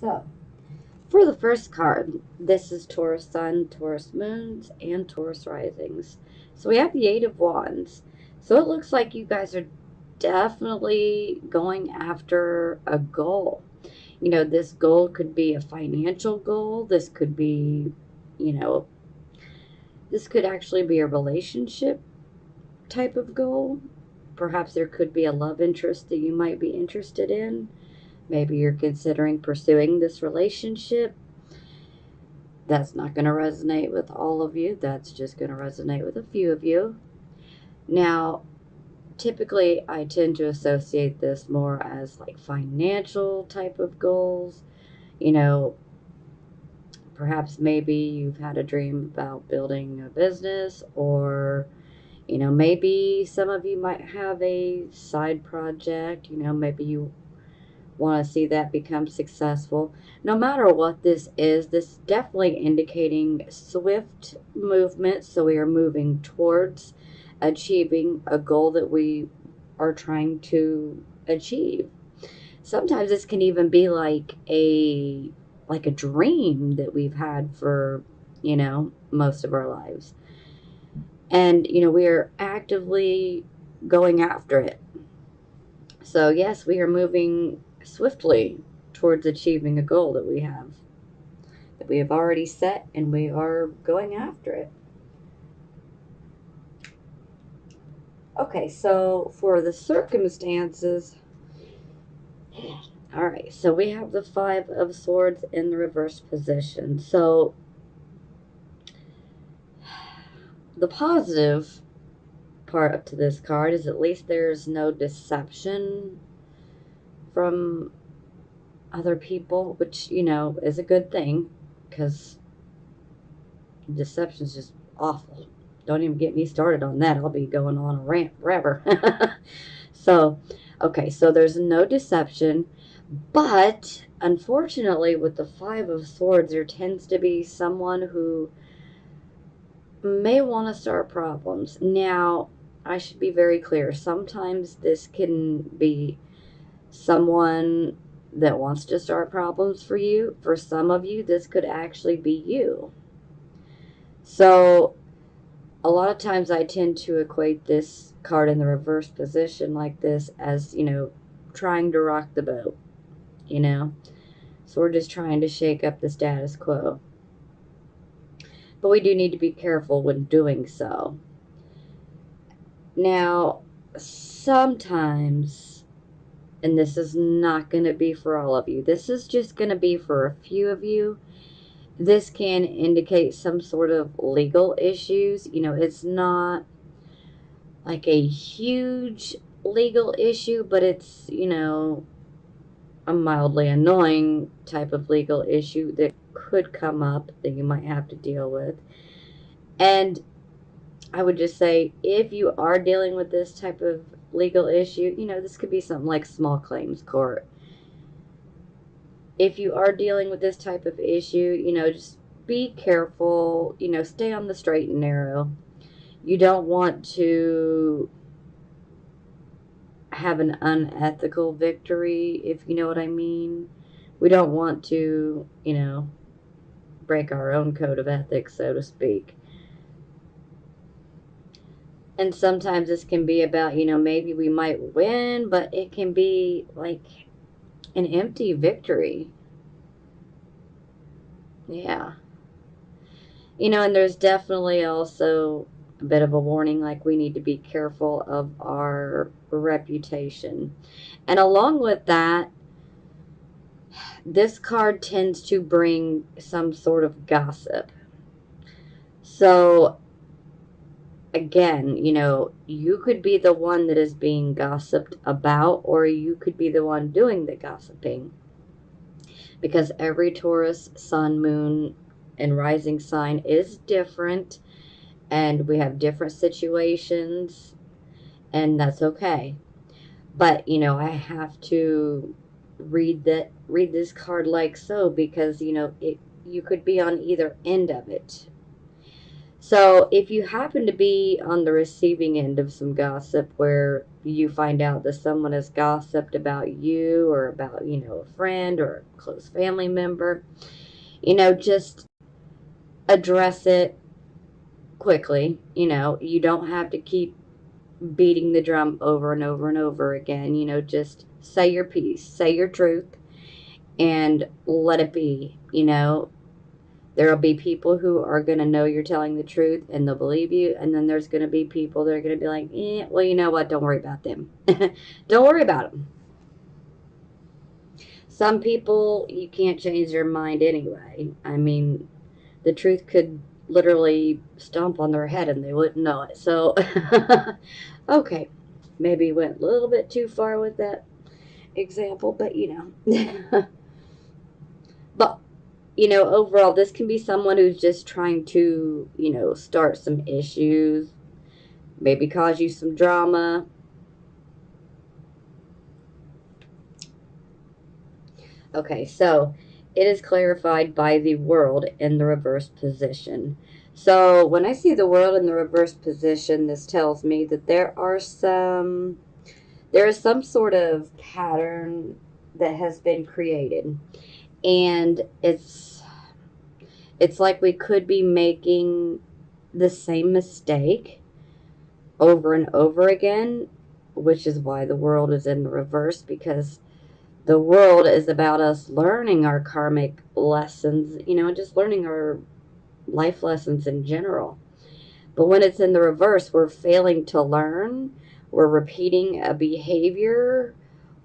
So, for the first card, this is Taurus Sun, Taurus Moons, and Taurus Risings. So we have the Eight of Wands. So it looks like you guys are definitely going after a goal. You know, this goal could be a financial goal. This could be, you know, this could actually be a relationship type of goal. Perhaps there could be a love interest that you might be interested in. Maybe you're considering pursuing this relationship. That's not going to resonate with all of you. That's just going to resonate with a few of you. Now, typically, I tend to associate this more as like financial type of goals. You know, perhaps maybe you've had a dream about building a business, or, you know, maybe some of you might have a side project. You know, maybe you want to see that become successful. No matter what this is definitely indicating swift movement. So we are moving towards achieving a goal that we are trying to achieve. Sometimes this can even be like a dream that we've had for, you know, most of our lives. And, you know, we are actively going after it. So, yes, we are moving swiftly towards achieving a goal that we have already set, and we are going after it. Okay, so for the circumstances, all right, so we have the Five of Swords in the reverse position. So the positive part up to this card is at least there's no deception from other people, which, you know, is a good thing, because deception is just awful. Don't even get me started on that. I'll be going on a rant forever. So, okay, so there's no deception, but unfortunately, with the Five of Swords, there tends to be someone who may want to start problems. Now, I should be very clear. Sometimes this can be someone that wants to start problems for you. For some of you, this could actually be you. So, a lot of times I tend to equate this card in the reverse position like this as, you know, trying to rock the boat, you know. So we're just trying to shake up the status quo. But we do need to be careful when doing so. Now, sometimes, and this is not going to be for all of you, this is just going to be for a few of you. This can indicate some sort of legal issues. You know, it's not like a huge legal issue, but it's, you know, a mildly annoying type of legal issue that could come up that you might have to deal with. And I would just say, if you are dealing with this type of legal issue, you know, this could be something like small claims court. If you are dealing with this type of issue, you know, just be careful, you know, stay on the straight and narrow. You don't want to have an unethical victory, if you know what I mean. We don't want to, you know, break our own code of ethics, so to speak. And sometimes this can be about, you know, maybe we might win, but it can be like an empty victory. Yeah. You know, and there's definitely also a bit of a warning, like we need to be careful of our reputation. And along with that, this card tends to bring some sort of gossip. So, again, you know, you could be the one that is being gossiped about, or you could be the one doing the gossiping. Because every Taurus, sun, moon, and rising sign is different, and we have different situations, and that's okay. But, you know, I have to read this card like so, because, you know, you could be on either end of it. So if you happen to be on the receiving end of some gossip where you find out that someone has gossiped about you or about, a friend or a close family member, just address it quickly. You don't have to keep beating the drum over and over and over again. Just say your piece, say your truth, and let it be. There will be people who are going to know you're telling the truth and they'll believe you. And then there's going to be people that are going to be like, well, you know what? Don't worry about them. Don't worry about them. Some people, you can't change their mind anyway. I mean, the truth could literally stomp on their head and they wouldn't know it. So, okay, maybe went a little bit too far with that example, but but overall, this can be someone who's just trying to, start some issues, maybe cause you some drama. Okay, so it is clarified by the world in the reverse position. So when I see the world in the reverse position, this tells me that there is some sort of pattern that has been created. And it's like we could be making the same mistake over and over again, which is why the world is in the reverse, because the world is about us learning our karmic lessons, just learning our life lessons in general. But when it's in the reverse, we're failing to learn, we're repeating a behavior,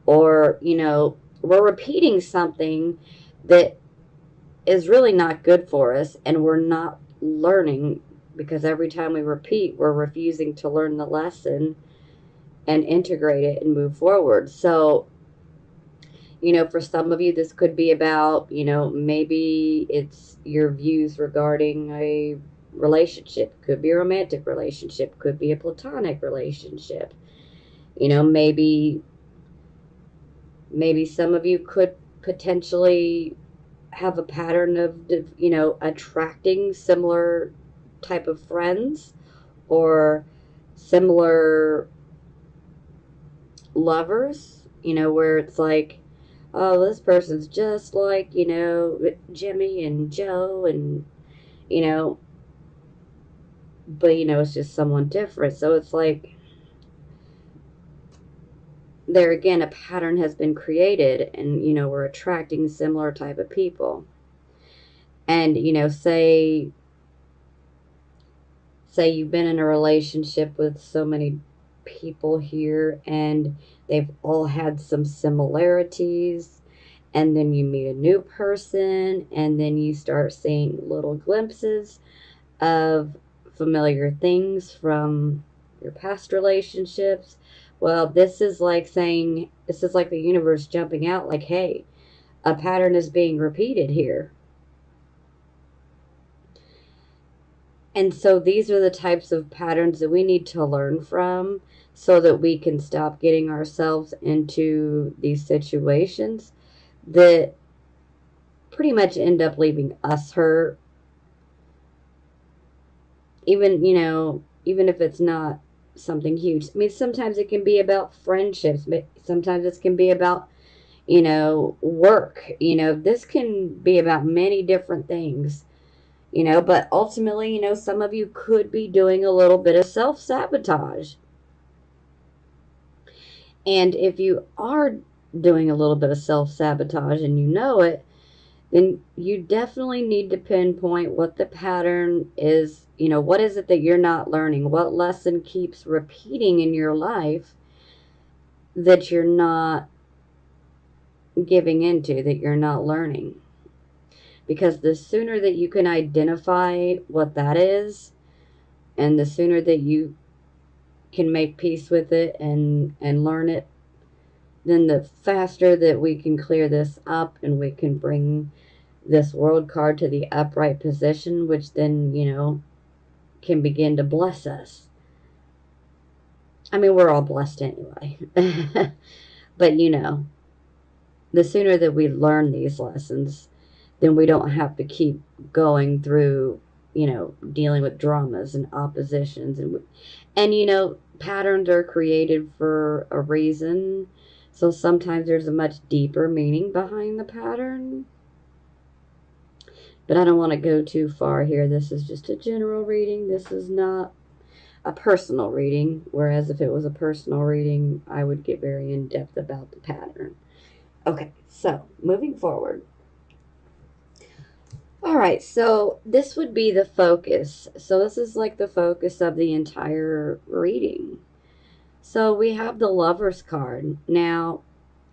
or, we're repeating something that is really not good for us, and we're not learning because every time we repeat, we're refusing to learn the lesson and integrate it and move forward. So, for some of you, this could be about, maybe it's your views regarding a relationship. Could be a romantic relationship, could be a platonic relationship. Maybe some of you could potentially have a pattern of, attracting similar type of friends or similar lovers, where it's like, oh, this person's just like, Jimmy and Joe, and, you know, but, it's just someone different. So it's like, there again, a pattern has been created, and, we're attracting similar type of people. And, say you've been in a relationship with so many people here and they've all had some similarities, and then you meet a new person and then you start seeing little glimpses of familiar things from your past relationships. Well, this is like the universe jumping out like, hey, a pattern is being repeated here. And so these are the types of patterns that we need to learn from so that we can stop getting ourselves into these situations that pretty much end up leaving us hurt. Even if it's not something huge. I mean, sometimes it can be about friendships, but sometimes it can be about, work. This can be about many different things. But ultimately, some of you could be doing a little bit of self sabotage. And if you are doing a little bit of self sabotage and you know it, then you definitely need to pinpoint what the pattern is. What is it that you're not learning? What lesson keeps repeating in your life that you're not giving into, that you're not learning? Because the sooner that you can identify what that is, and the sooner that you can make peace with it and learn it, then the faster that we can clear this up and we can bring this world card to the upright position, which then, can begin to bless us. I mean, we're all blessed anyway. But, the sooner that we learn these lessons, then we don't have to keep going through dealing with dramas and oppositions. And patterns are created for a reason. So sometimes there's a much deeper meaning behind the pattern. But I don't want to go too far here. This is just a general reading. This is not a personal reading. Whereas if it was a personal reading, I would get very in-depth about the pattern. Okay, so moving forward. All right, so this would be the focus. So this is like the focus of the entire reading. So we have the Lover's card. Now,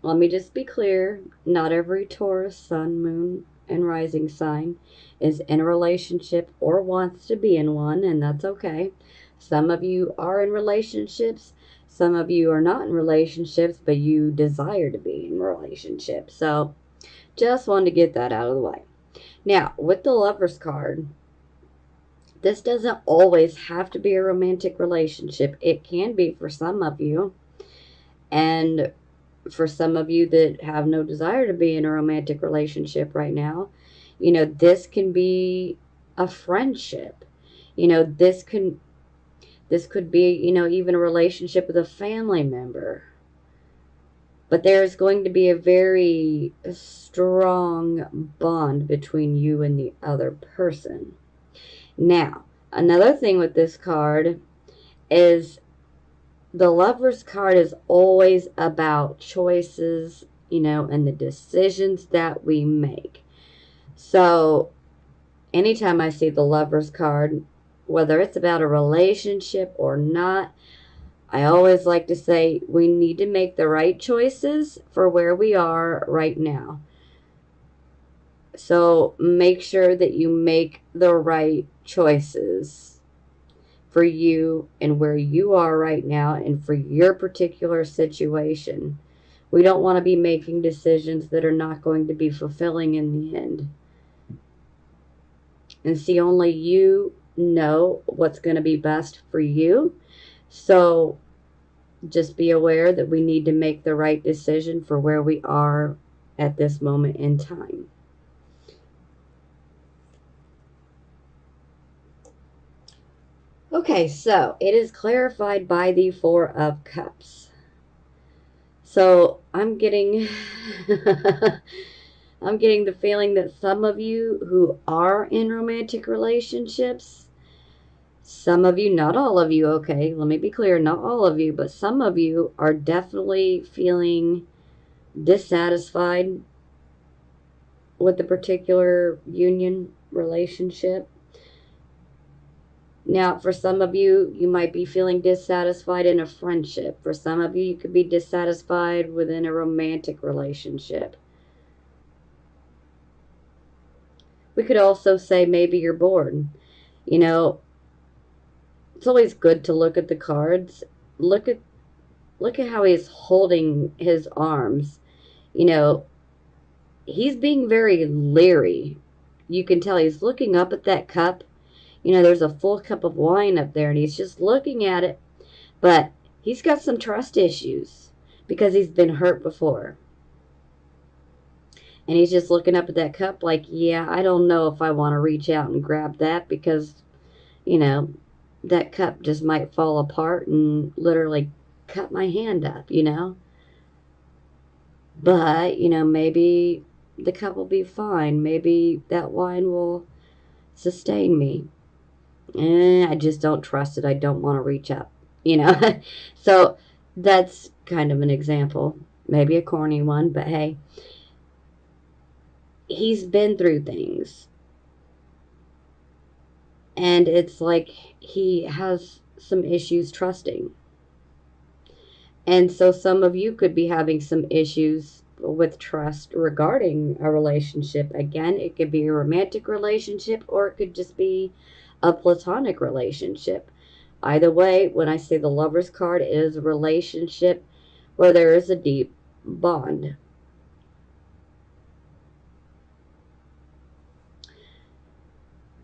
let me just be clear. Not every Taurus, Sun, Moon, and Rising sign is in a relationship or wants to be in one, and that's okay. Some of you are in relationships. Some of you are not in relationships, but you desire to be in relationships. So just wanted to get that out of the way. Now, with the Lover's card, this doesn't always have to be a romantic relationship. It can be for some of you. And for some of you that have no desire to be in a romantic relationship right now, this can be a friendship. This could be, even a relationship with a family member. But there's going to be a very strong bond between you and the other person. Now, another thing with this card is the Lover's card is always about choices, and the decisions that we make. So, anytime I see the Lover's card, whether it's about a relationship or not, I always like to say we need to make the right choices for where we are right now. So make sure that you make the right choices for you and where you are right now and for your particular situation. We don't want to be making decisions that are not going to be fulfilling in the end. And see, only you know what's going to be best for you. So just be aware that we need to make the right decision for where we are at this moment in time. Okay, so it is clarified by the Four of Cups. So I'm getting I'm getting the feeling that some of you who are in romantic relationships, some of you, not all of you, okay, let me be clear, not all of you, but some of you are definitely feeling dissatisfied with the particular union relationship. Now, for some of you, you might be feeling dissatisfied in a friendship. For some of you, you could be dissatisfied within a romantic relationship. We could also say maybe you're bored. It's always good to look at the cards. Look at how he's holding his arms. He's being very leery. You can tell he's looking up at that cup. There's a full cup of wine up there, and he's just looking at it. But he's got some trust issues because he's been hurt before. And he's just looking up at that cup like, yeah, I don't know if I want to reach out and grab that because, that cup just might fall apart and literally cut my hand up, But, maybe the cup will be fine. Maybe that wine will sustain me. I just don't trust it. I don't want to reach up, So that's kind of an example. Maybe a corny one, but hey, he's been through things. And it's like he has some issues trusting. And so some of you could be having some issues with trust regarding a relationship. Again, it could be a romantic relationship or it could just be a platonic relationship. Either way, when I say the Lover's card, it is a relationship where there is a deep bond.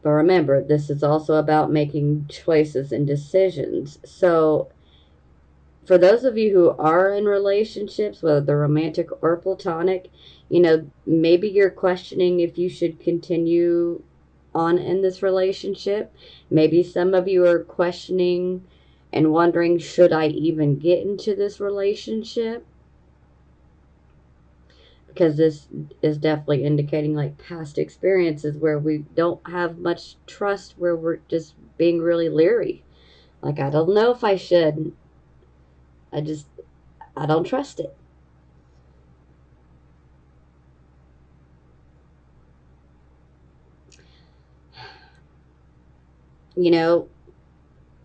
But remember, this is also about making choices and decisions. So for those of you who are in relationships, whether they're romantic or platonic, maybe you're questioning if you should continue on in this relationship. Maybe some of you are questioning and wondering, should I even get into this relationship? Because this is definitely indicating like past experiences where we don't have much trust, where we're just being really leery. Like, I don't know if I should. I don't trust it. You know,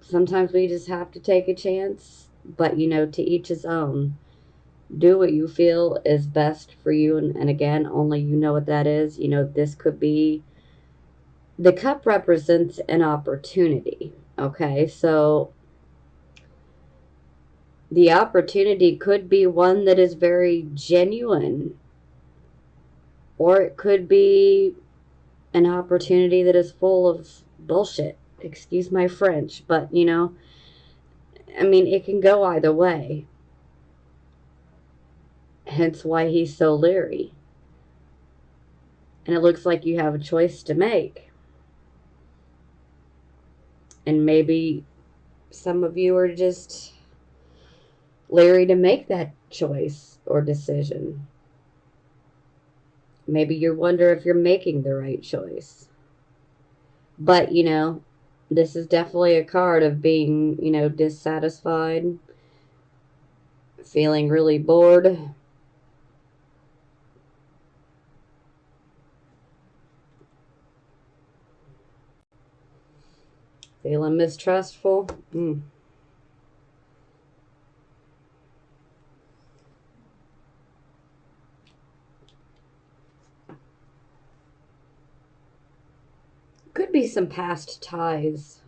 sometimes we just have to take a chance, but to each his own. Do what you feel is best for you, and again, only you know what that is. This could be, the cup represents an opportunity. Okay, so the opportunity could be one that is very genuine, or it could be an opportunity that is full of bullshit. Excuse my French, but I mean, it can go either way. Hence why he's so leery. And it looks like you have a choice to make. And maybe some of you are just leery to make that choice or decision. Maybe you wonder if you're making the right choice. But, this is definitely a card of being, dissatisfied, feeling really bored. Feeling mistrustful. Could be some past ties.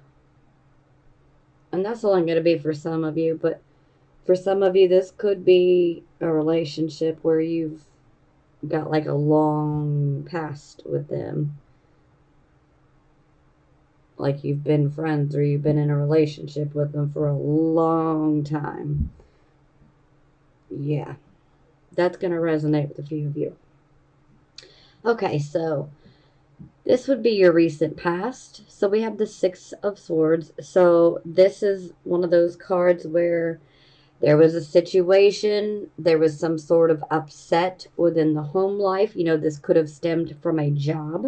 And that's only going to be for some of you, but for some of you, this could be a relationship where you've got like a long past with them. Like you've been friends or you've been in a relationship with them for a long time. Yeah, that's going to resonate with a few of you. Okay, so this would be your recent past. So we have the Six of Swords. So this is one of those cards where there was a situation, there was some sort of upset within the home life. This could have stemmed from a job.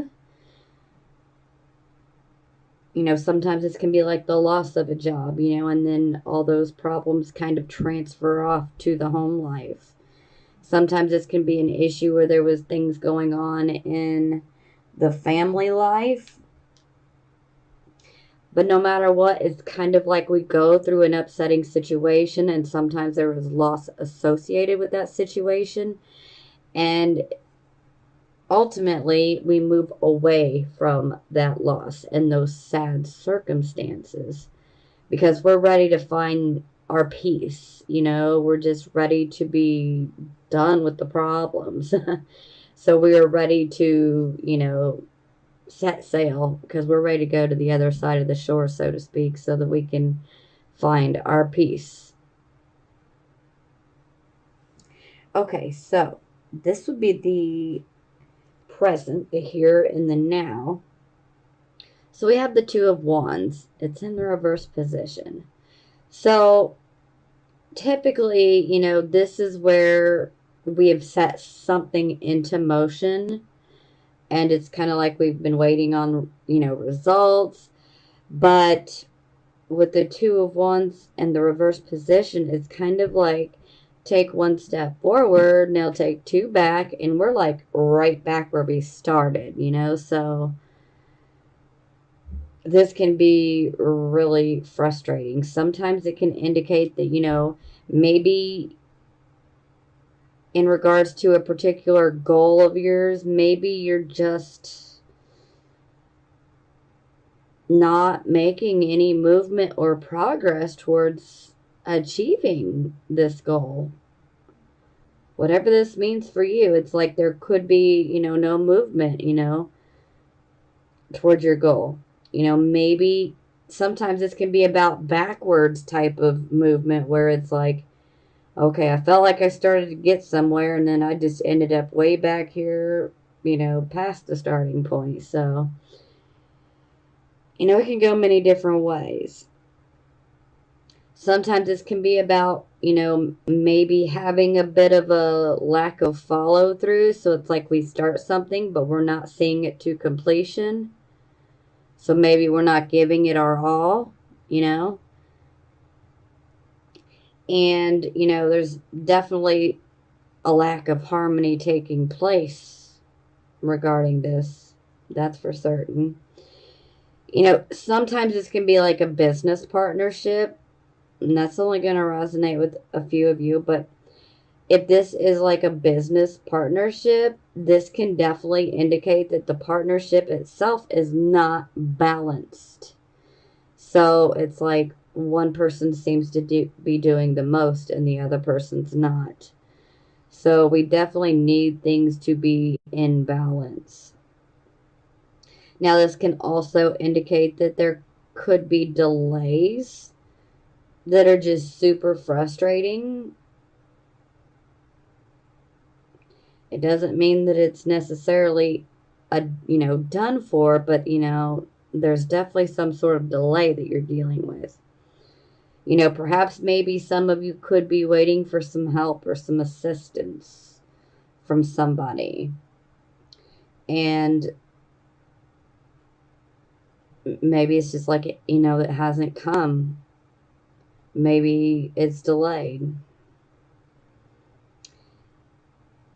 Sometimes this can be like the loss of a job, and then all those problems kind of transfer off to the home life. Sometimes this can be an issue where there was things going on in the family life. But no matter what, it's kind of like we go through an upsetting situation, and sometimes there was loss associated with that situation. And ultimately, we move away from that loss and those sad circumstances because we're ready to find our peace. We're just ready to be done with the problems. So we are ready to, set sail because we're ready to go to the other side of the shore, so to speak, so that we can find our peace. Okay, so this would be the present, the here and the now. So we have the Two of Wands. It's in the reverse position. So typically, this is where we have set something into motion, and it's kind of like we've been waiting on, results. But with the Two of Wands and the reverse position, it's kind of like take one step forward, now take two back, and we're like right back where we started, so this can be really frustrating. Sometimes it can indicate that, maybe in regards to a particular goal of yours, maybe you're just not making any movement or progress towards achieving this goal. Whatever this means for you, it's like there could be, no movement, towards your goal. Maybe sometimes this can be about backwards type of movement where it's like, okay, I felt like I started to get somewhere and then I just ended up way back here, past the starting point. So You know, it can go many different ways. Sometimes this can be about, you know, maybe having a bit of a lack of follow through. So it's like we start something, but we're not seeing it to completion. So maybe we're not giving it our all, you know. And, you know, there's definitely a lack of harmony taking place regarding this. That's for certain. You know, sometimes this can be like a business partnership, and that's only going to resonate with a few of you, but if this is like a business partnership, this can definitely indicate that the partnership itself is not balanced. So it's like one person seems to be doing the most and the other person's not. So we definitely need things to be in balance. Now, this can also indicate that there could be delays that are just super frustrating. It doesn't mean that it's necessarily done for, but there's definitely some sort of delay that you're dealing with. Perhaps maybe some of you could be waiting for some help or some assistance from somebody. And maybe it's just like, it hasn't come. Maybe it's delayed.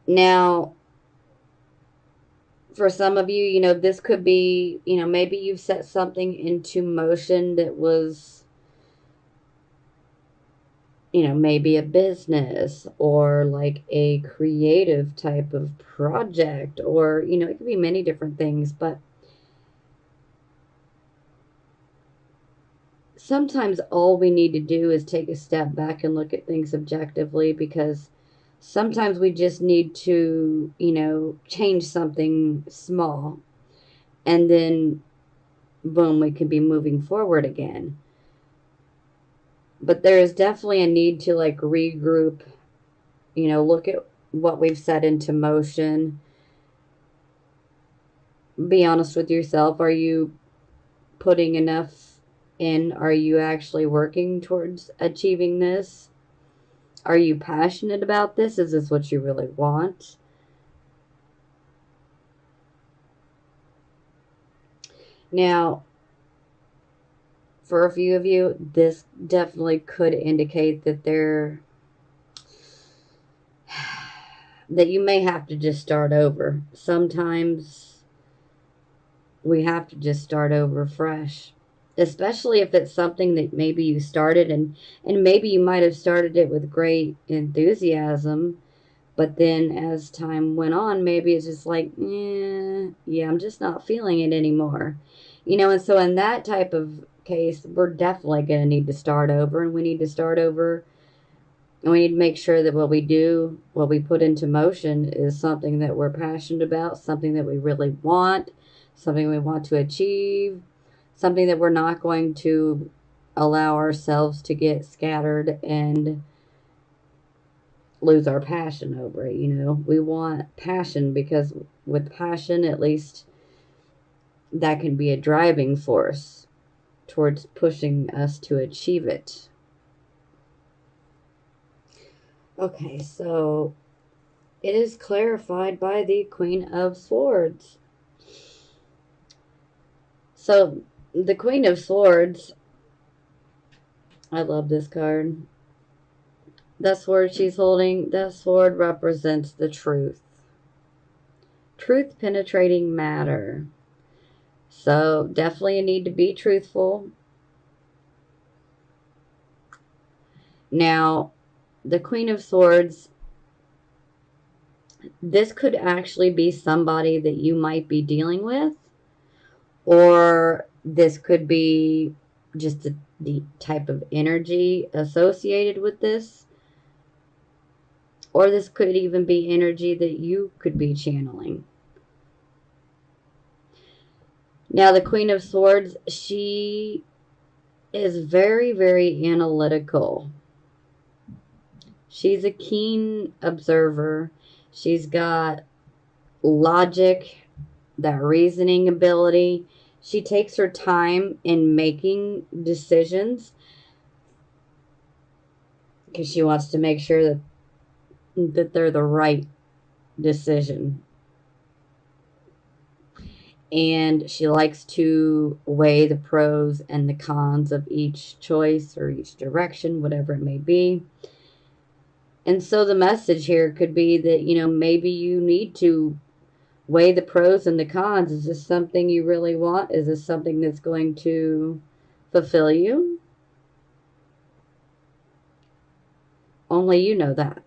Now, for some of you, this could be, maybe you've set something into motion that was, maybe a business or like a creative type of project, or, it could be many different things. But sometimes all we need to do is take a step back and look at things objectively, because sometimes we just need to, change something small, and then boom, we can be moving forward again. But there is definitely a need to like regroup, look at what we've set into motion. Be honest with yourself. Are you putting enough in? Are you actually working towards achieving this? Are you passionate about this? Is this what you really want? Now, for a few of you, this definitely could indicate that that you may have to just start over. Sometimes we have to just start over fresh, especially if it's something that maybe you started, and maybe you might have started it with great enthusiasm, but then as time went on, maybe it's just like, yeah, I'm just not feeling it anymore. And so in that type of case, we're definitely going to need to start over, and we need to start over, and we need to make sure that what we do, what we put into motion, is something that we're passionate about, something that we really want, something we want to achieve, something that we're not going to allow ourselves to get scattered and lose our passion over it. We want passion, because with passion, at least that can be a driving force towards pushing us to achieve it. Okay, so it is clarified by the Queen of Swords. So the Queen of Swords, I love this card. The sword she's holding, the sword represents the truth. Truth penetrating matter. So definitely a need to be truthful. Now, the Queen of Swords, this could actually be somebody that you might be dealing with, or this could be just the type of energy associated with this, or this could even be energy that you could be channeling. Now, the Queen of Swords, she is very, very analytical. She's a keen observer. She's got logic, that reasoning ability. She takes her time in making decisions because she wants to make sure that they're the right decision. And she likes to weigh the pros and the cons of each choice or each direction, whatever it may be. And so the message here could be that, maybe you need to weigh the pros and the cons. Is this something you really want? Is this something that's going to fulfill you? Only you know that.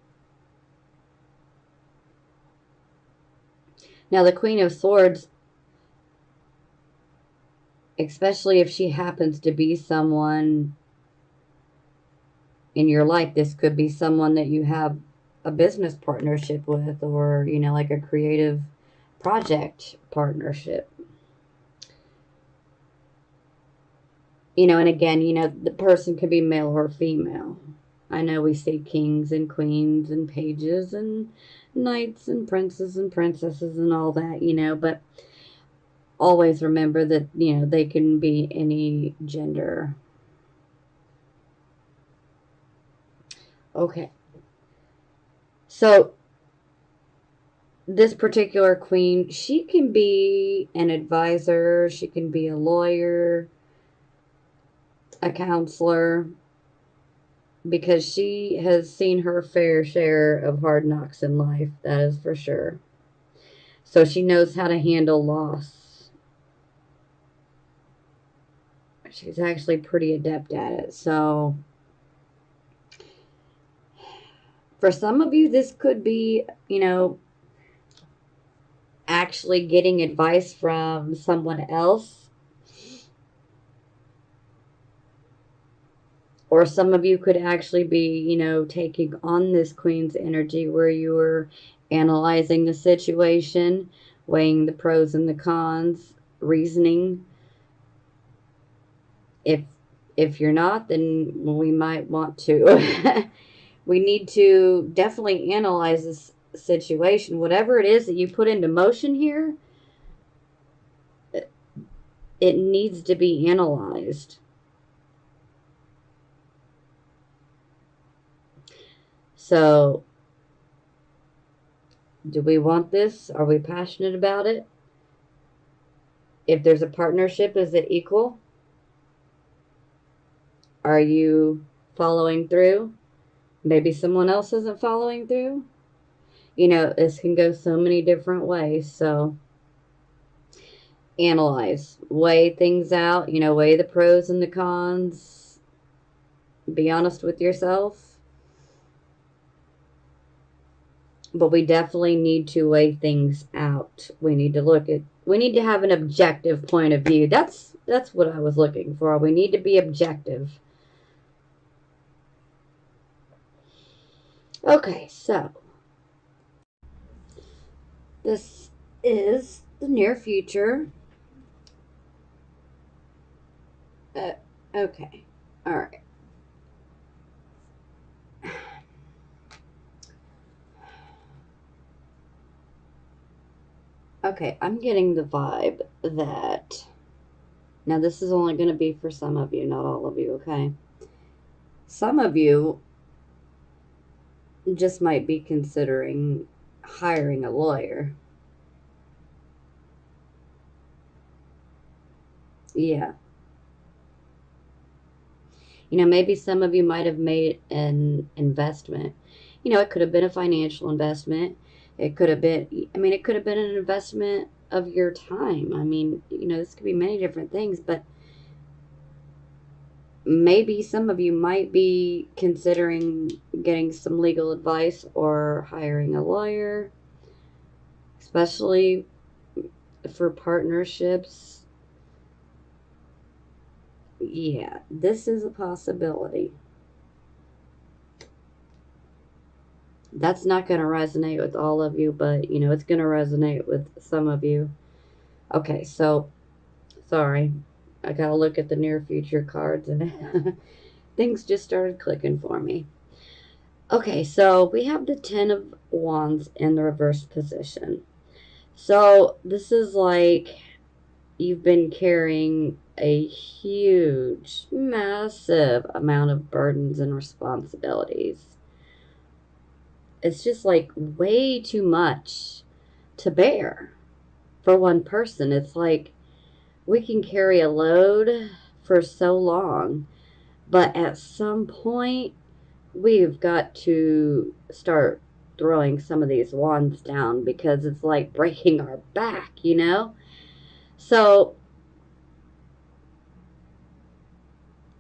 Now, the Queen of Swords, especially if she happens to be someone in your life, this could be someone that you have a business partnership with, or, like a creative project partnership. And again, the person could be male or female. I know we see kings and queens and pages and knights and princes and princesses and all that, but always remember that, they can be any gender. Okay. So this particular queen, she can be an advisor, she can be a lawyer, a counselor, because she has seen her fair share of hard knocks in life, that is for sure. So she knows how to handle loss. She's actually pretty adept at it. So for some of you, this could be, actually getting advice from someone else. Or some of you could actually be, taking on this queen's energy where you're analyzing the situation, weighing the pros and the cons, reasoning. If you're not, then we might want to. We need to definitely analyze this situation. Whatever it is that you put into motion here, it needs to be analyzed. So, do we want this? Are we passionate about it? If there's a partnership, is it equal? Are you following through? Maybe someone else isn't following through. This can go so many different ways. So, analyze, weigh things out, weigh the pros and the cons. Be honest with yourself. But we definitely need to weigh things out. We need to have an objective point of view. That's what I was looking for. We need to be objective. Okay, so this is the near future. Okay. All right. Okay, I'm getting the vibe that... Now, this is only going to be for some of you, not all of you, okay? Some of you just might be considering hiring a lawyer. Yeah. Maybe some of you might have made an investment. It could have been a financial investment. It could have been, it could have been an investment of your time. This could be many different things, but maybe some of you might be considering getting some legal advice or hiring a lawyer, especially for partnerships. Yeah, this is a possibility. That's not going to resonate with all of you, but, it's going to resonate with some of you. Okay, so, sorry. I got to look at the near future cards, and things just started clicking for me. Okay, so we have the Ten of Wands in the reverse position. So, this is like you've been carrying a huge, massive amount of burdens and responsibilities. It's just like way too much to bear for one person. It's like we can carry a load for so long, but at some point, we've got to start throwing some of these wands down because it's like breaking our back, you know? So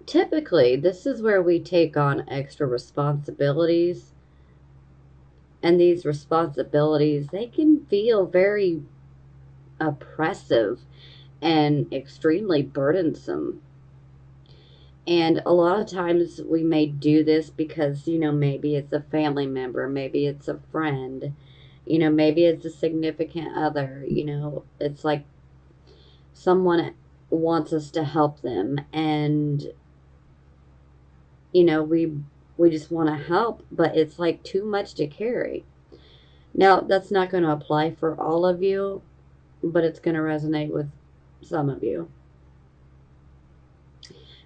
typically, this is where we take on extra responsibilities. And these responsibilities, they can feel very oppressive and extremely burdensome. And a lot of times we may do this because, maybe it's a family member, maybe it's a friend, maybe it's a significant other, it's like someone wants us to help them and, we just want to help, but it's like too much to carry. Now, that's not going to apply for all of you, but it's going to resonate with some of you.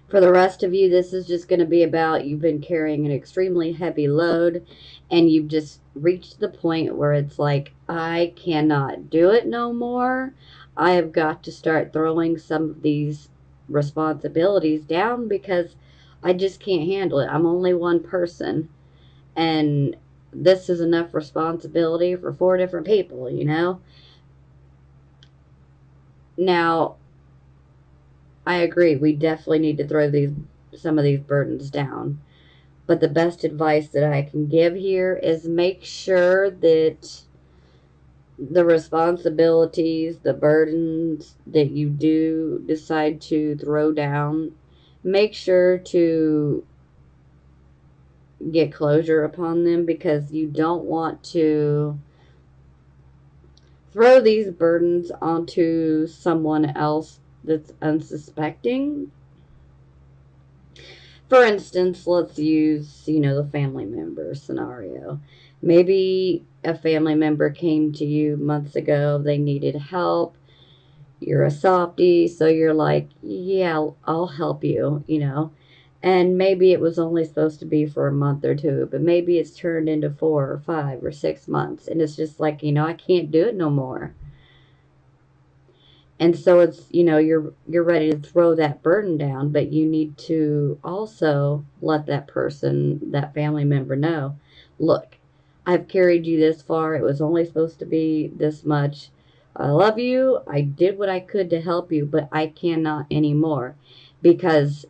For the rest of you, this is just going to be about you've been carrying an extremely heavy load and you've just reached the point where it's like, I cannot do it no more. I have got to start throwing some of these responsibilities down because I just can't handle it. I'm only one person, and this is enough responsibility for 4 different people. Now, I agree. We definitely need to throw some of these burdens down. But the best advice that I can give here is make sure that the responsibilities, the burdens that you do decide to throw down, make sure to get closure upon them, because you don't want to throw these burdens onto someone else that's unsuspecting. For instance, let's use, the family member scenario. Maybe a family member came to you months ago, they needed help. You're a softie, so you're like, yeah, I'll help you. And maybe it was only supposed to be for a month or two, but maybe it's turned into 4 or 5 or 6 months. And it's just like, I can't do it no more. And so it's, you're ready to throw that burden down, but you need to also let that person, that family member, know, look, I've carried you this far. It was only supposed to be this much. I love you. I did what I could to help you, but I cannot anymore because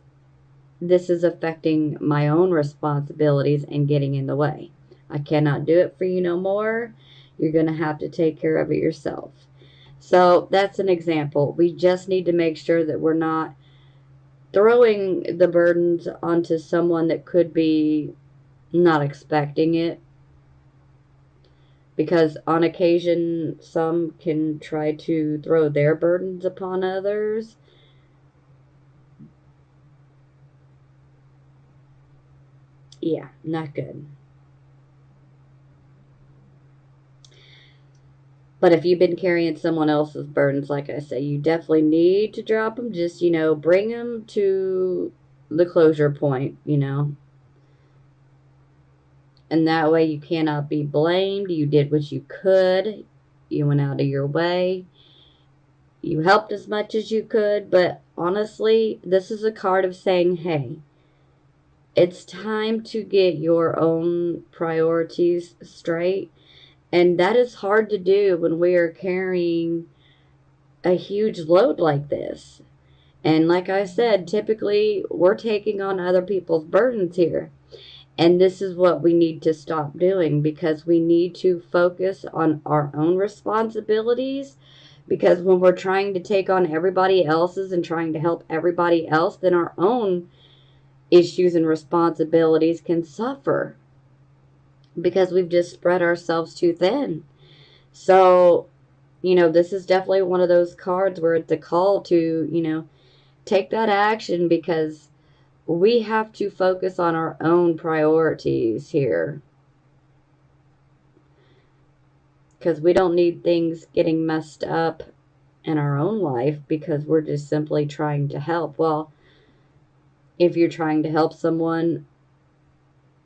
this is affecting my own responsibilities and getting in the way. I cannot do it for you no more. You're going to have to take care of it yourself. So that's an example. We just need to make sure that we're not throwing the burdens onto someone that could be not expecting it. Because on occasion, some can try to throw their burdens upon others. Yeah, not good. But if you've been carrying someone else's burdens, like I say, you definitely need to drop them. Just, bring them to the closure point. And that way you cannot be blamed. You did what you could. You went out of your way. You helped as much as you could. But honestly, this is a card of saying, hey, it's time to get your own priorities straight. And that is hard to do when we are carrying a huge load like this. And like I said, typically we're taking on other people's burdens here. And this is what we need to stop doing, because we need to focus on our own responsibilities. Because when we're trying to take on everybody else's and trying to help everybody else, then our own issues and responsibilities can suffer because we've just spread ourselves too thin. So, this is definitely one of those cards where it's a call to, take that action, because we have to focus on our own priorities here. Because we don't need things getting messed up in our own life because we're just simply trying to help. Well, if you're trying to help someone,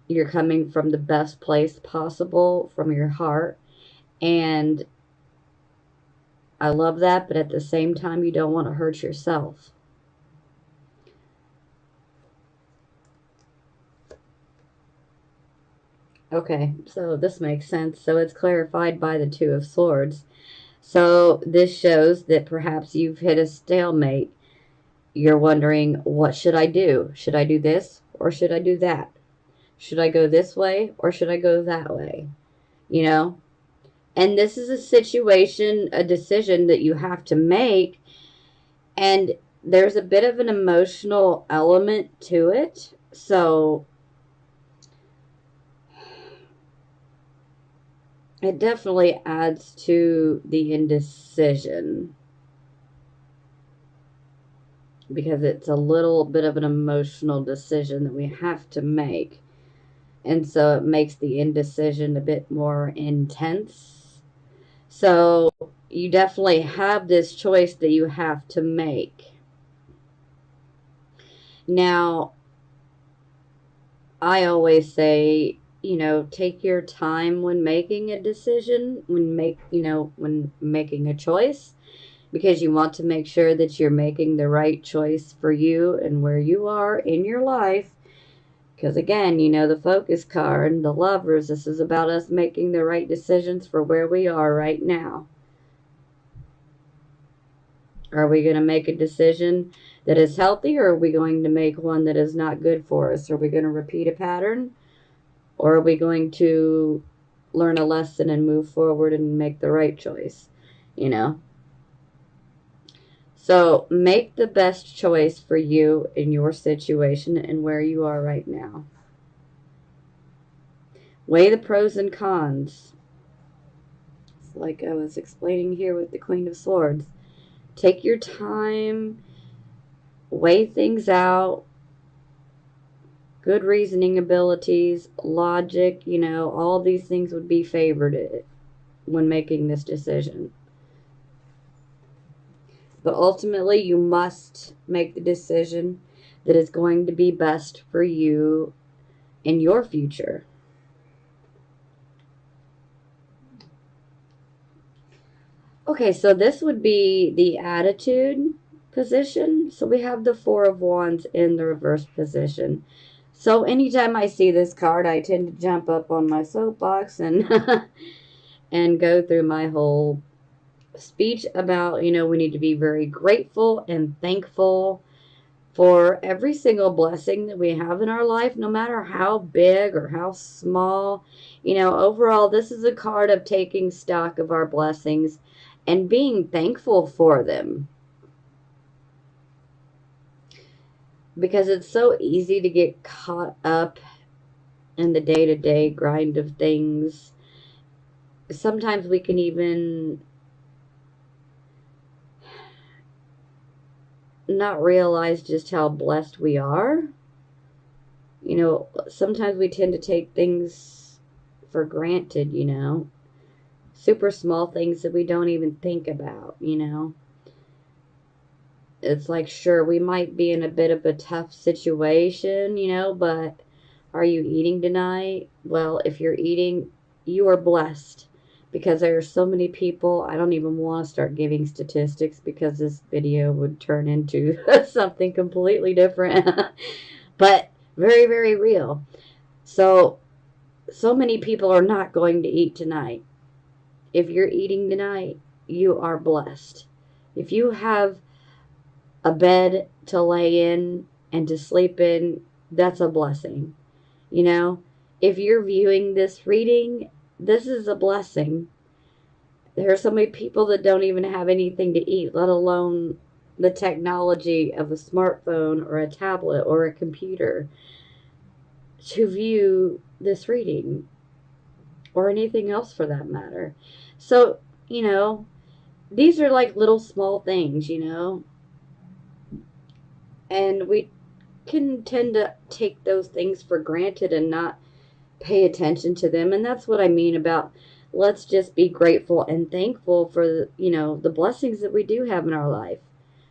you're coming from the best place possible, from your heart. And I love that, but at the same time, you don't want to hurt yourself. Okay, so this makes sense. So it's clarified by the Two of Swords. So this shows that perhaps you've hit a stalemate. You're wondering, what should I do? Should I do this or should I do that? Should I go this way or should I go that way? You know? And this is a situation, a decision that you have to make. And there's a bit of an emotional element to it. So it definitely adds to the indecision because it's a little bit of an emotional decision that we have to make. And so it makes the indecision a bit more intense. So you definitely have this choice that you have to make. Now, I always say, take your time when making a decision, when making a choice, because you want to make sure that you're making the right choice for you and where you are in your life. Because again, the focus card, the lovers, this is about us making the right decisions for where we are right now. Are we going to make a decision that is healthy, or are we going to make one that is not good for us? Are we going to repeat a pattern, or are we going to learn a lesson and move forward and make the right choice? So make the best choice for you in your situation and where you are right now. Weigh the pros and cons. It's like I was explaining here with the Queen of Swords. Take your time, weigh things out, good reasoning abilities, logic, all these things would be favored when making this decision. But ultimately, you must make the decision that is going to be best for you in your future. Okay, so this would be the attitude position. So we have the Four of Wands in the reverse position. So anytime I see this card, I tend to jump up on my soapbox and and go through my whole speech about, we need to be very grateful and thankful for every single blessing that we have in our life, no matter how big or how small. Overall, this is a card of taking stock of our blessings and being thankful for them. Because it's so easy to get caught up in the day-to-day grind of things. Sometimes we can even not realize just how blessed we are. Sometimes we tend to take things for granted, super small things that we don't even think about. It's like, sure, we might be in a bit of a tough situation, but are you eating tonight? Well, if you're eating, you are blessed, because there are so many people. I don't even want to start giving statistics because this video would turn into something completely different, but very, very real. So many people are not going to eat tonight. If you're eating tonight, you are blessed. If you have a bed to lay in and to sleep in, that's a blessing. If you're viewing this reading, this is a blessing. There are so many people that don't even have anything to eat, let alone the technology of a smartphone or a tablet or a computer to view this reading, or anything else for that matter. So, these are like little small things, and we can tend to take those things for granted and not pay attention to them. And that's what I mean about let's just be grateful and thankful for the blessings that we do have in our life.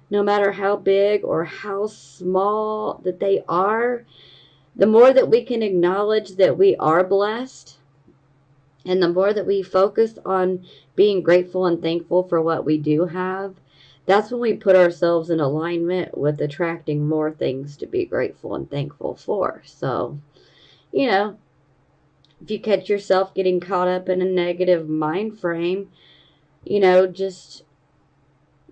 No matter how big or how small that they are, the more that we can acknowledge that we are blessed, and the more that we focus on being grateful and thankful for what we do have, that's when we put ourselves in alignment with attracting more things to be grateful and thankful for. So, you know, if you catch yourself getting caught up in a negative mind frame, just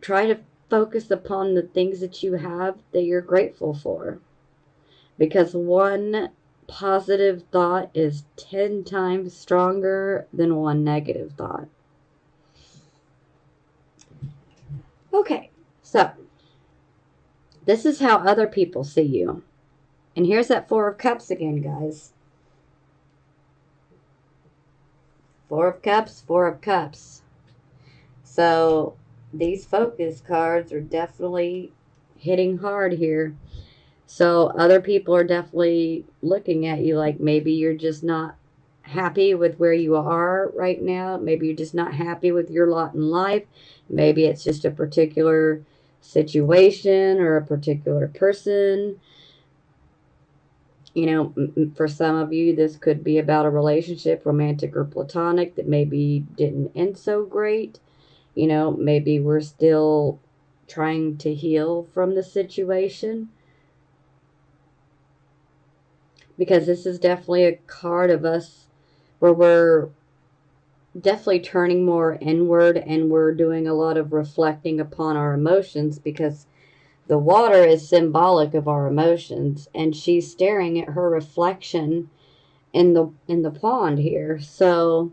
try to focus upon the things that you have that you're grateful for. Because one positive thought is 10 times stronger than one negative thought. Okay, so this is how other people see you. And here's that Four of Cups again, guys. Four of Cups, Four of Cups. So these focus cards are definitely hitting hard here. So other people are definitely looking at you like maybe you're just not happy with where you are right now. Maybe you're just not happy with your lot in life. Maybe it's just a particular situation or a particular person. For some of you, this could be about a relationship, romantic or platonic, that maybe didn't end so great. Maybe we're still trying to heal from the situation. Because this is definitely a card of us where we're definitely turning more inward, and we're doing a lot of reflecting upon our emotions, because the water is symbolic of our emotions, and she's staring at her reflection in the pond here. So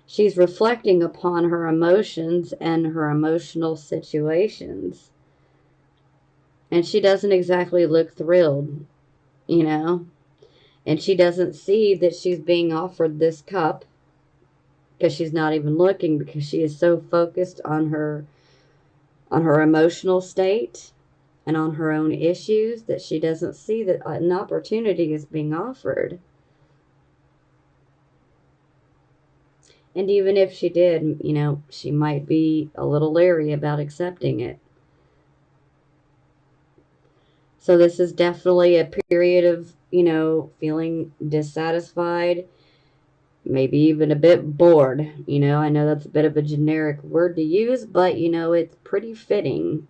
she's reflecting upon her emotions and her emotional situations, and she doesn't exactly look thrilled, and she doesn't see that she's being offered this cup, because she's not even looking, because she is so focused on her emotional state and on her own issues, that she doesn't see that an opportunity is being offered. And even if she did, she might be a little leery about accepting it. So this is definitely a period of, feeling dissatisfied, maybe even a bit bored. I know that's a bit of a generic word to use, but, it's pretty fitting.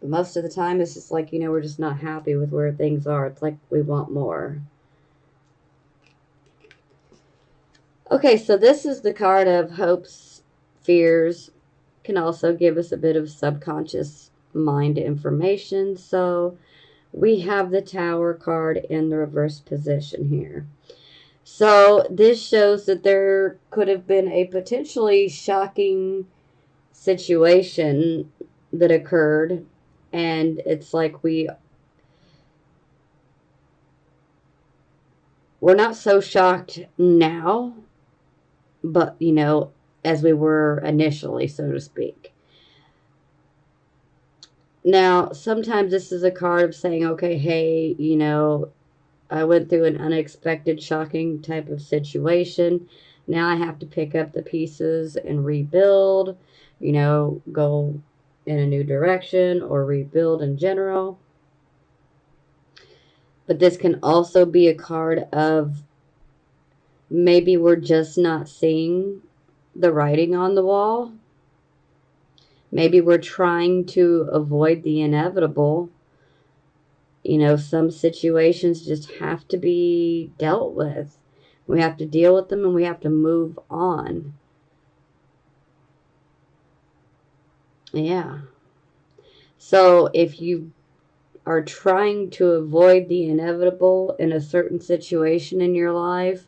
Most of the time, it's just like, we're just not happy with where things are. It's like we want more. Okay, so this is the card of hopes, fears. Can also give us a bit of subconscious mind information. So we have the Tower card in the reverse position here. So this shows that there could have been a potentially shocking situation that occurred, and it's like we're not so shocked now, but as we were initially, so to speak. Now, sometimes this is a card of saying, okay, hey, I went through an unexpected, shocking type of situation. Now I have to pick up the pieces and rebuild, go in a new direction or rebuild in general. But this can also be a card of maybe we're just not seeing the writing on the wall. Maybe we're trying to avoid the inevitable. Some situations just have to be dealt with. We have to deal with them, and we have to move on. Yeah. So if you are trying to avoid the inevitable in a certain situation in your life,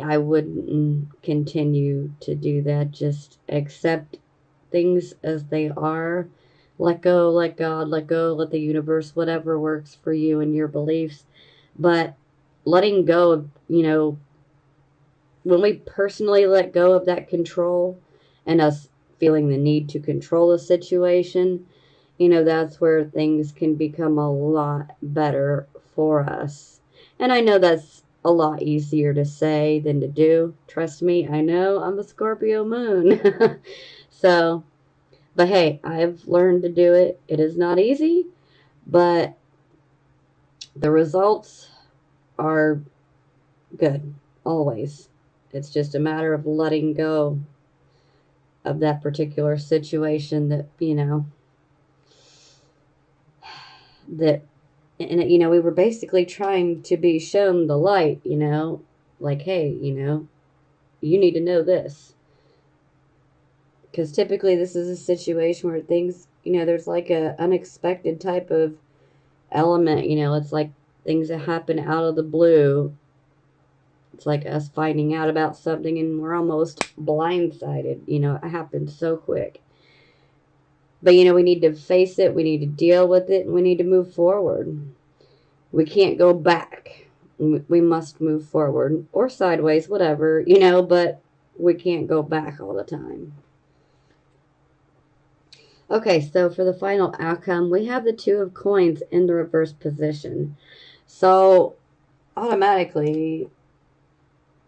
I wouldn't continue to do that. Just accept things as they are. Let go, let God, let go, let the universe, whatever works for you and your beliefs. But letting go of, when we personally let go of that control and us feeling the need to control a situation, that's where things can become a lot better for us. And I know that's a lot easier to say than to do. Trust me, I know I'm a Scorpio moon. So, but hey, I've learned to do it. It is not easy, but the results are good, always. It's just a matter of letting go of that particular situation that, that, and, we were basically trying to be shown the light, like, hey, you need to know this. Because typically this is a situation where things, there's like a unexpected type of element, it's like things that happen out of the blue. It's like us finding out about something and we're almost blindsided. It happened so quick. But, we need to face it. We need to deal with it. And we need to move forward. We can't go back. We must move forward or sideways, whatever, but we can't go back all the time. Okay, so for the final outcome, we have the Two of Coins in the reverse position. So, automatically,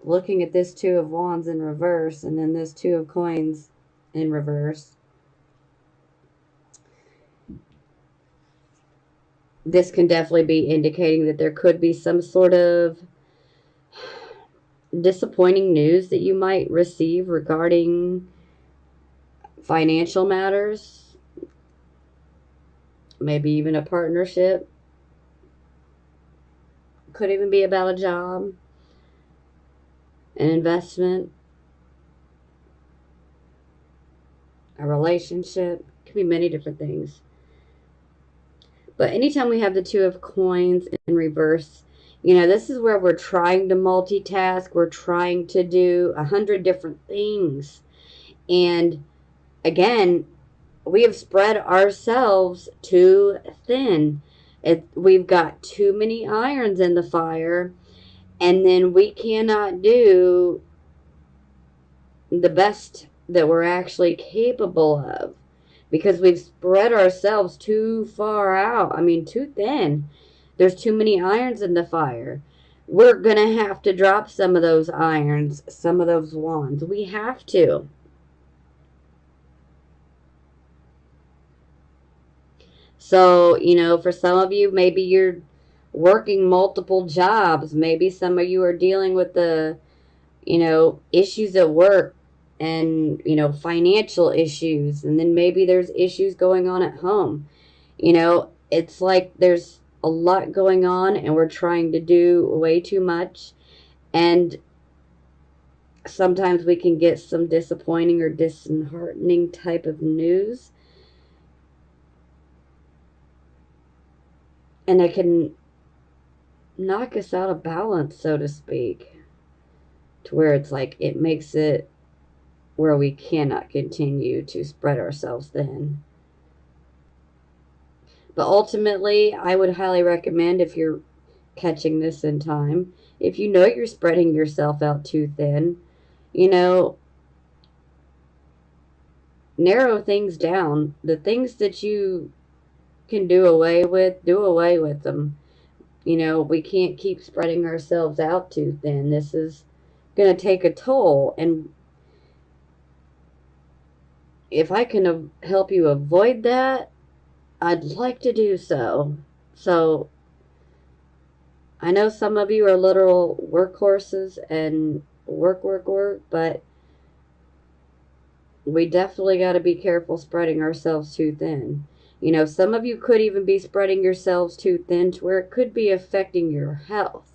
looking at this Two of Wands in reverse and then this Two of Coins in reverse, this can definitely be indicating that there could be some sort of disappointing news that you might receive regarding financial matters, maybe even a partnership. Could even be about a job, an investment, a relationship. Could be many different things. But anytime we have the Two of Coins in reverse, this is where we're trying to multitask. We're trying to do 100 different things. And again, we have spread ourselves too thin. We've got too many irons in the fire. And then we cannot do the best that we're actually capable of. Because we've spread ourselves too far out. I mean, too thin. There's too many irons in the fire. We're going to have to drop some of those irons, some of those wands. We have to. So, for some of you, maybe you're working multiple jobs. Maybe some of you are dealing with the, issues at work and, financial issues. And then maybe there's issues going on at home. It's like there's a lot going on and we're trying to do way too much. And sometimes we can get some disappointing or disheartening type of news. And it can knock us out of balance, so to speak, to where it's like it makes it where we cannot continue to spread ourselves thin. But ultimately, I would highly recommend, if you're catching this in time, if you know you're spreading yourself out too thin, narrow things down. The things that you can do away with them. We can't keep spreading ourselves out too thin. This is going to take a toll. And if I can help you avoid that, I'd like to do so. So, I know some of you are literal workhorses and work, but we definitely got to be careful spreading ourselves too thin. Some of you could even be spreading yourselves too thin to where it could be affecting your health.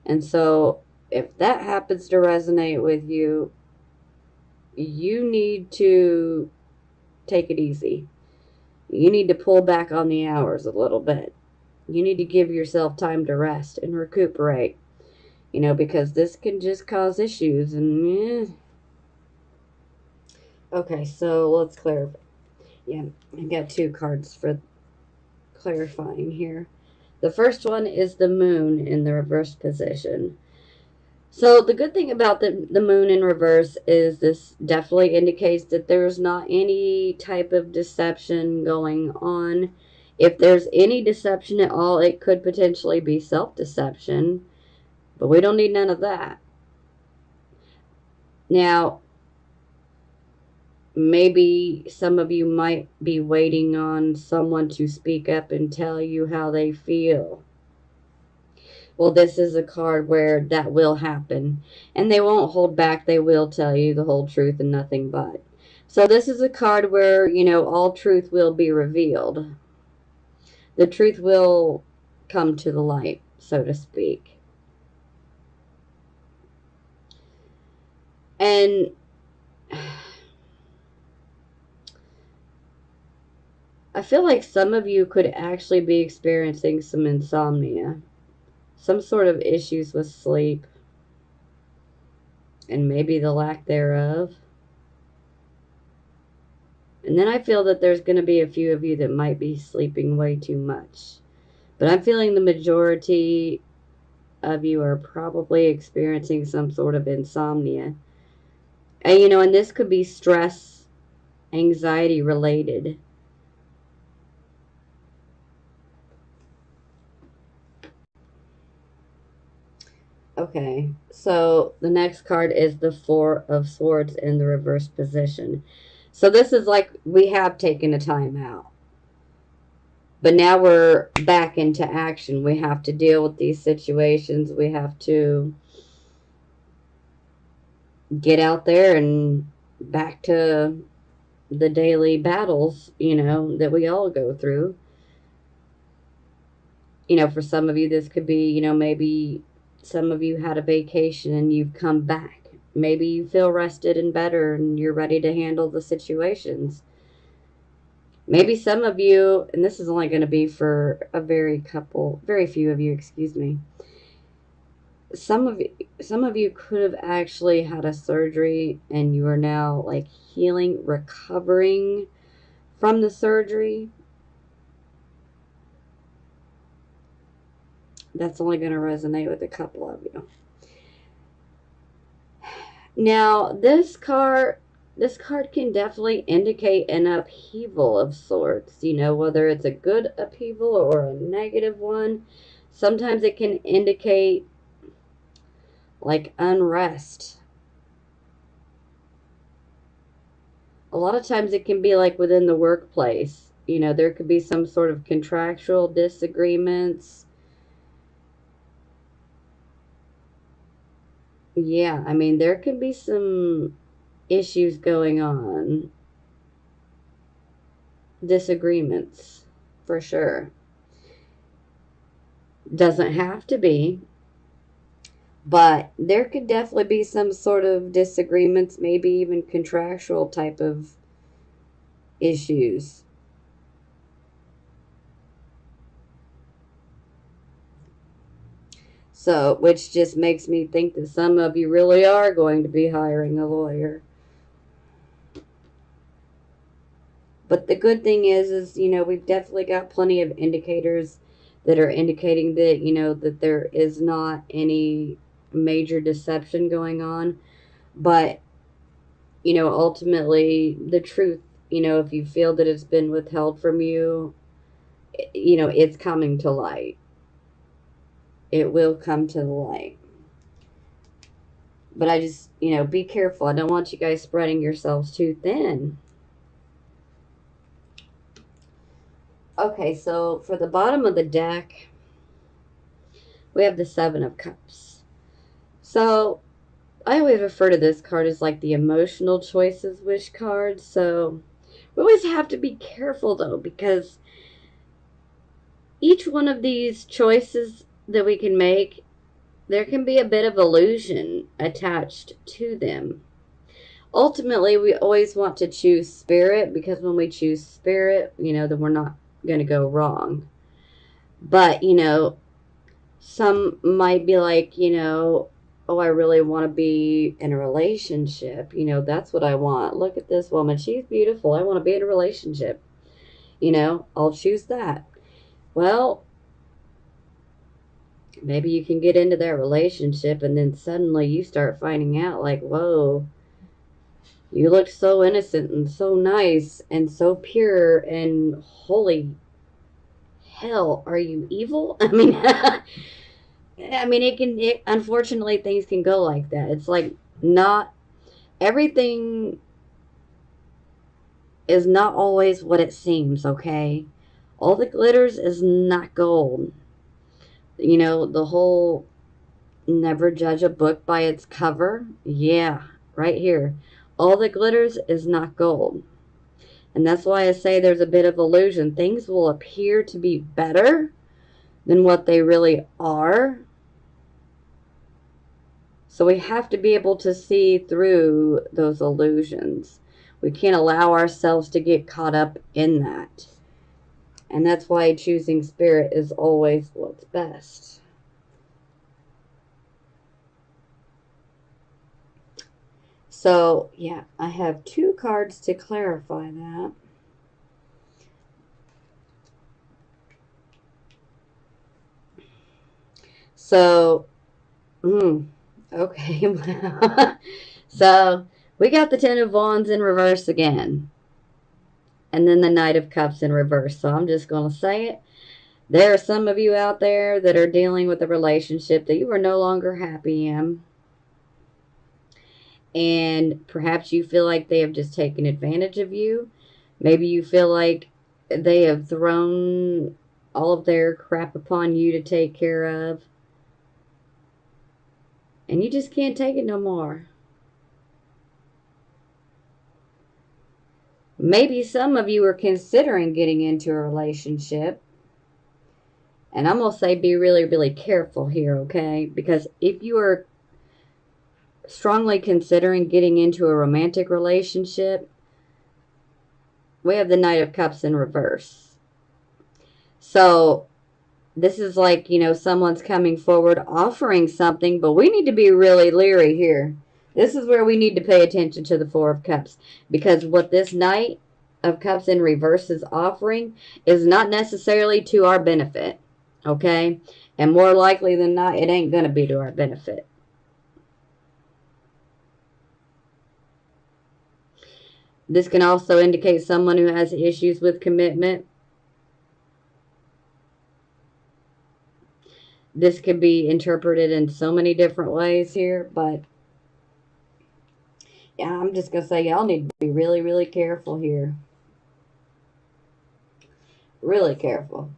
And so, if that happens to resonate with you, you need to take it easy. You need to pull back on the hours a little bit. You need to give yourself time to rest and recuperate. Because this can just cause issues. And okay, so let's clarify. Yeah, I got two cards for clarifying here. The first one is the moon in the reverse position. So the good thing about the moon in reverse is this definitely indicates that there's not any type of deception going on. If there's any deception at all, it could potentially be self-deception, but we don't need none of that. Now, maybe some of you might be waiting on someone to speak up and tell you how they feel. Well, this is a card where that will happen. And they won't hold back. They will tell you the whole truth and nothing but. So this is a card where, all truth will be revealed. The truth will come to the light, so to speak. And I feel like some of you could actually be experiencing some insomnia, some sort of issues with sleep, and maybe the lack thereof. And then I feel that there's going to be a few of you that might be sleeping way too much. But I'm feeling the majority of you are probably experiencing some sort of insomnia. And this could be stress, anxiety related. Okay, so the next card is the Four of Swords in the reverse position. So this is like we have taken a time out. But now we're back into action. We have to deal with these situations. We have to get out there and back to the daily battles, that we all go through. For some of you, this could be, maybe some of you had a vacation and you've come back. Maybe you feel rested and better and you're ready to handle the situations. Maybe some of you, and this is only going to be for a very few of you, excuse me. Some of you could have actually had a surgery and you are now like healing, recovering from the surgery. That's only going to resonate with a couple of you. Now, this card can definitely indicate an upheaval of sorts, whether it's a good upheaval or a negative one. Sometimes it can indicate like unrest. A lot of times it can be like within the workplace. There could be some sort of contractual disagreements. Yeah, I mean, there could be some issues going on. Disagreements, for sure. Doesn't have to be. But there could definitely be some sort of disagreements, maybe even contractual type of issues. So, which just makes me think that some of you really are going to be hiring a lawyer. But the good thing is, we've definitely got plenty of indicators that are indicating that, that there is not any major deception going on. But, ultimately, the truth, if you feel that it's been withheld from you, it's coming to light. It will come to the light. But I just, be careful. I don't want you guys spreading yourselves too thin. Okay, so for the bottom of the deck, we have the Seven of Cups. So I always refer to this card as like the emotional choices wish card. So we always have to be careful though, because each one of these choices that we can make, there can be a bit of illusion attached to them. Ultimately, we always want to choose spirit, because when we choose spirit, then we're not going to go wrong. But, some might be like, oh, I really want to be in a relationship. That's what I want. Look at this woman. She's beautiful. I want to be in a relationship. I'll choose that. Well, maybe you can get into that relationship and then suddenly you start finding out like, whoa, you look so innocent and so nice and so pure and holy. hell? Are you evil? I mean, unfortunately, things can go like that. It's like not everything is not always what it seems, okay? All the glitters is not gold. You know, the whole never judge a book by its cover. Yeah, right here. All that glitters is not gold. And that's why I say there's a bit of illusion. Things will appear to be better than what they really are. So we have to be able to see through those illusions. We can't allow ourselves to get caught up in that. And that's why choosing spirit is always what's best. So, yeah, I have 2 cards to clarify that. So, okay. So, we got the Ten of Wands in reverse again. And then the Knight of Cups in reverse. So, I'm just going to say it. There are some of you out there that are dealing with a relationship that you are no longer happy in. And perhaps you feel like they have just taken advantage of you. Maybe you feel like they have thrown all of their crap upon you to take care of. And you just can't take it no more. Maybe some of you are considering getting into a relationship. And I'm going to say be really, really careful here, okay? Because if you are strongly considering getting into a romantic relationship, we have the Knight of Cups in reverse. So this is like, you know, someone's coming forward offering something, but we need to be really leery here. This is where we need to pay attention to the Four of Cups, because what this Knight of Cups in reverse is offering is not necessarily to our benefit, okay? And more likely than not, it ain't going to be to our benefit. This can also indicate someone who has issues with commitment. This could be interpreted in so many different ways here, but yeah, I'm just going to say y'all need to be really, really careful here. Really careful.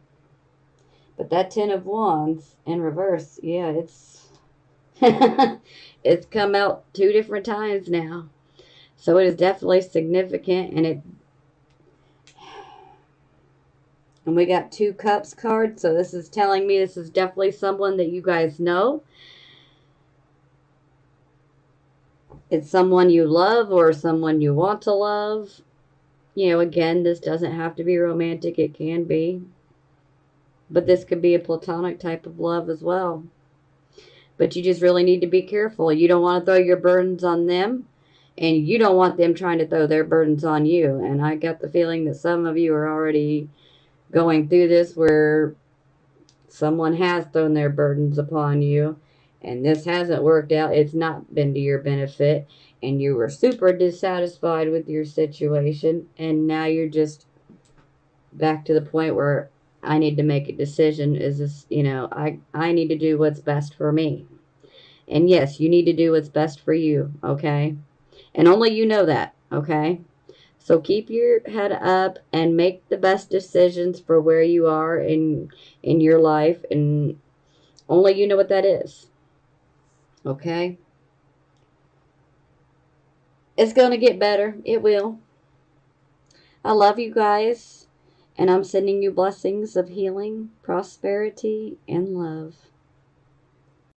But that Ten of Wands in reverse, yeah, it's it's come out 2 different times now. So it is definitely significant, and we got 2 Cups cards, so this is telling me this is definitely someone that you guys know. It's someone you love or someone you want to love. You know, again, this doesn't have to be romantic. It can be. But this could be a platonic type of love as well. But you just really need to be careful. You don't want to throw your burdens on them, and you don't want them trying to throw their burdens on you. And I got the feeling that some of you are already going through this where someone has thrown their burdens upon you, and this hasn't worked out. It's not been to your benefit, and you were super dissatisfied with your situation, and now you're just back to the point where I need to make a decision. Is this, you know, I need to do what's best for me. And yes, you need to do what's best for you, okay? And only you know that, okay? So keep your head up and make the best decisions for where you are in your life, and only you know what that is. Okay? It's going to get better. It will. I love you guys, and I'm sending you blessings of healing, prosperity, and love.